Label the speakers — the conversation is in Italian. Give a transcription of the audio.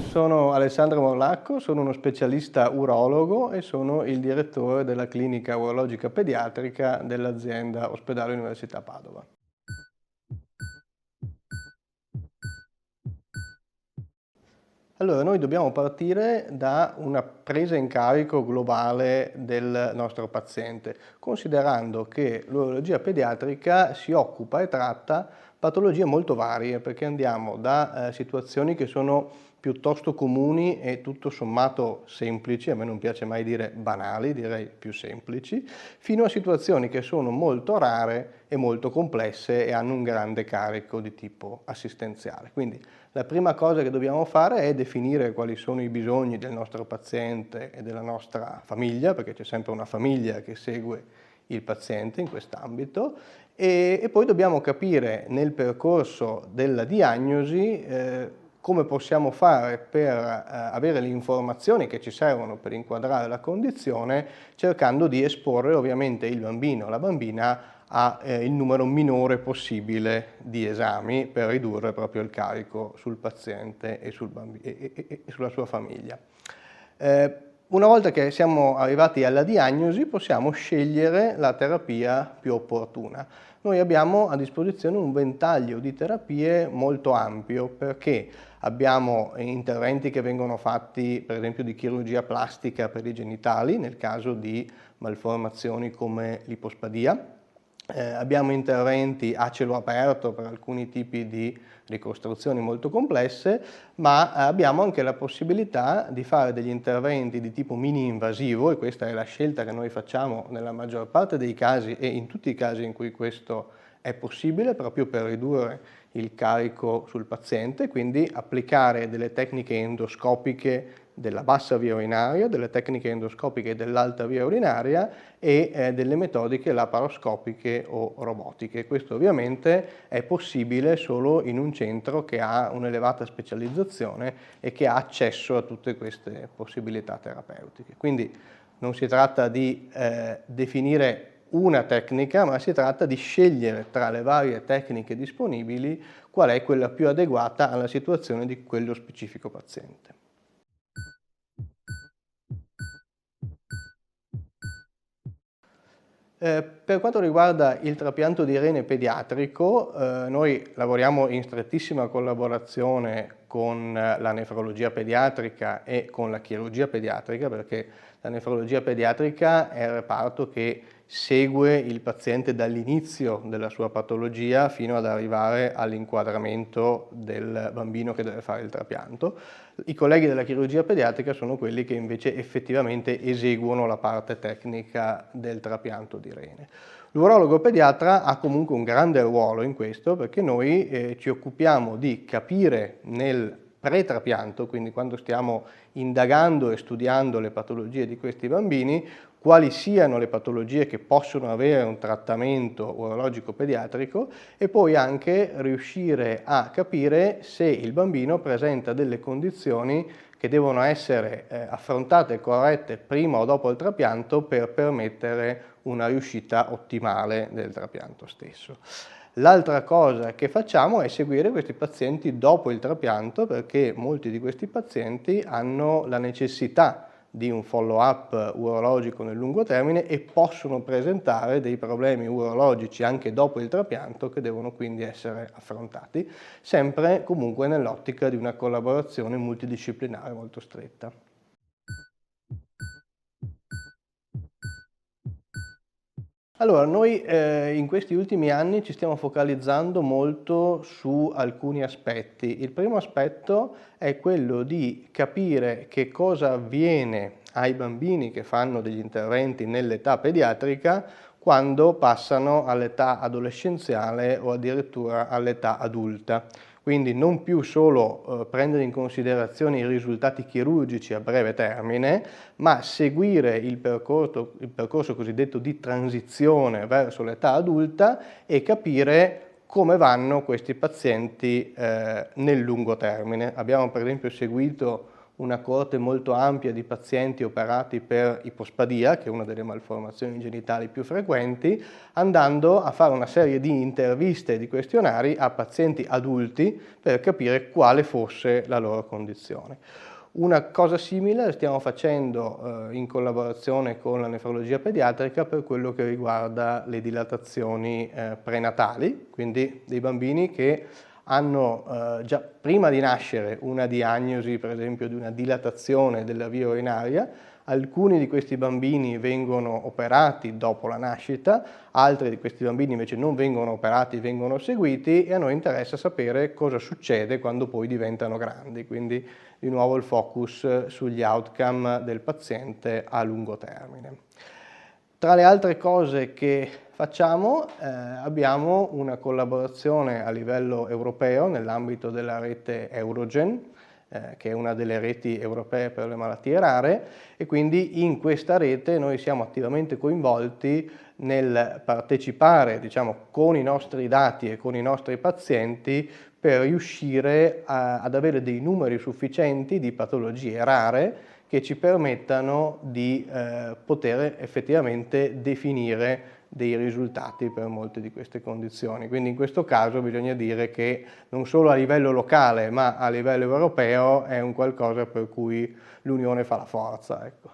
Speaker 1: sono Alessandro Morlacco, sono uno specialista urologo e sono il direttore della clinica urologica pediatrica dell'azienda Ospedale Università Padova. Allora, noi dobbiamo partire da una presa in carico globale del nostro paziente, considerando che l'urologia pediatrica si occupa e tratta patologie molto varie, perché andiamo da situazioni che sono piuttosto comuni e tutto sommato semplici, a me non piace mai dire banali, direi più semplici, fino a situazioni che sono molto rare e molto complesse e hanno un grande carico di tipo assistenziale. Quindi la prima cosa che dobbiamo fare è definire quali sono i bisogni del nostro paziente e della nostra famiglia, perché c'è sempre una famiglia che segue il paziente in quest'ambito, e poi dobbiamo capire nel percorso della diagnosi come possiamo fare per avere le informazioni che ci servono per inquadrare la condizione, cercando di esporre ovviamente il bambino o la bambina a il numero minore possibile di esami per ridurre proprio il carico sul paziente e sulla sua famiglia. Una volta che siamo arrivati alla diagnosi possiamo scegliere la terapia più opportuna. Noi abbiamo a disposizione un ventaglio di terapie molto ampio perché abbiamo interventi che vengono fatti per esempio di chirurgia plastica per i genitali nel caso di malformazioni come l'ipospadia. Abbiamo interventi a cielo aperto per alcuni tipi di ricostruzioni molto complesse, ma abbiamo anche la possibilità di fare degli interventi di tipo mini-invasivo, e questa è la scelta che noi facciamo nella maggior parte dei casi e in tutti i casi in cui questo è possibile, proprio per ridurre il carico sul paziente, quindi applicare delle tecniche endoscopiche della bassa via urinaria, delle tecniche endoscopiche dell'alta via urinaria e delle metodiche laparoscopiche o robotiche. Questo ovviamente è possibile solo in un centro che ha un'elevata specializzazione e che ha accesso a tutte queste possibilità terapeutiche. Quindi non si tratta di definire una tecnica, ma si tratta di scegliere tra le varie tecniche disponibili qual è quella più adeguata alla situazione di quello specifico paziente. Per quanto riguarda il trapianto di rene pediatrico, noi lavoriamo in strettissima collaborazione con la nefrologia pediatrica e con la chirurgia pediatrica, perché la nefrologia pediatrica è il reparto che segue il paziente dall'inizio della sua patologia fino ad arrivare all'inquadramento del bambino che deve fare il trapianto. I colleghi della chirurgia pediatrica sono quelli che invece effettivamente eseguono la parte tecnica del trapianto di rene. L'urologo pediatra ha comunque un grande ruolo in questo perché noi ci occupiamo di capire nel pre-trapianto, quindi quando stiamo indagando e studiando le patologie di questi bambini, quali siano le patologie che possono avere un trattamento urologico pediatrico e poi anche riuscire a capire se il bambino presenta delle condizioni che devono essere affrontate e corrette prima o dopo il trapianto per permettere una riuscita ottimale del trapianto stesso. L'altra cosa che facciamo è seguire questi pazienti dopo il trapianto perché molti di questi pazienti hanno la necessità di un follow-up urologico nel lungo termine e possono presentare dei problemi urologici anche dopo il trapianto che devono quindi essere affrontati, sempre comunque nell'ottica di una collaborazione multidisciplinare molto stretta. Allora, noi in questi ultimi anni ci stiamo focalizzando molto su alcuni aspetti. Il primo aspetto è quello di capire che cosa avviene ai bambini che fanno degli interventi nell'età pediatrica quando passano all'età adolescenziale o addirittura all'età adulta. Quindi non più solo prendere in considerazione i risultati chirurgici a breve termine, ma seguire il percorso cosiddetto di transizione verso l'età adulta e capire come vanno questi pazienti nel lungo termine. Abbiamo per esempio seguito una coorte molto ampia di pazienti operati per ipospadia, che è una delle malformazioni genitali più frequenti, andando a fare una serie di interviste e di questionari a pazienti adulti per capire quale fosse la loro condizione. Una cosa simile la stiamo facendo in collaborazione con la nefrologia pediatrica per quello che riguarda le dilatazioni prenatali, quindi dei bambini che hanno già prima di nascere una diagnosi, per esempio, di una dilatazione della via urinaria. Alcuni di questi bambini vengono operati dopo la nascita, altri di questi bambini invece non vengono operati, vengono seguiti, e a noi interessa sapere cosa succede quando poi diventano grandi, quindi di nuovo il focus sugli outcome del paziente a lungo termine. Tra le altre cose che facciamo abbiamo una collaborazione a livello europeo nell'ambito della rete Eurogen, che è una delle reti europee per le malattie rare, e quindi in questa rete noi siamo attivamente coinvolti nel partecipare, diciamo, con i nostri dati e con i nostri pazienti per riuscire ad avere dei numeri sufficienti di patologie rare che ci permettano di poter effettivamente definire dei risultati per molte di queste condizioni. Quindi in questo caso bisogna dire che non solo a livello locale ma a livello europeo è un qualcosa per cui l'unione fa la forza, ecco.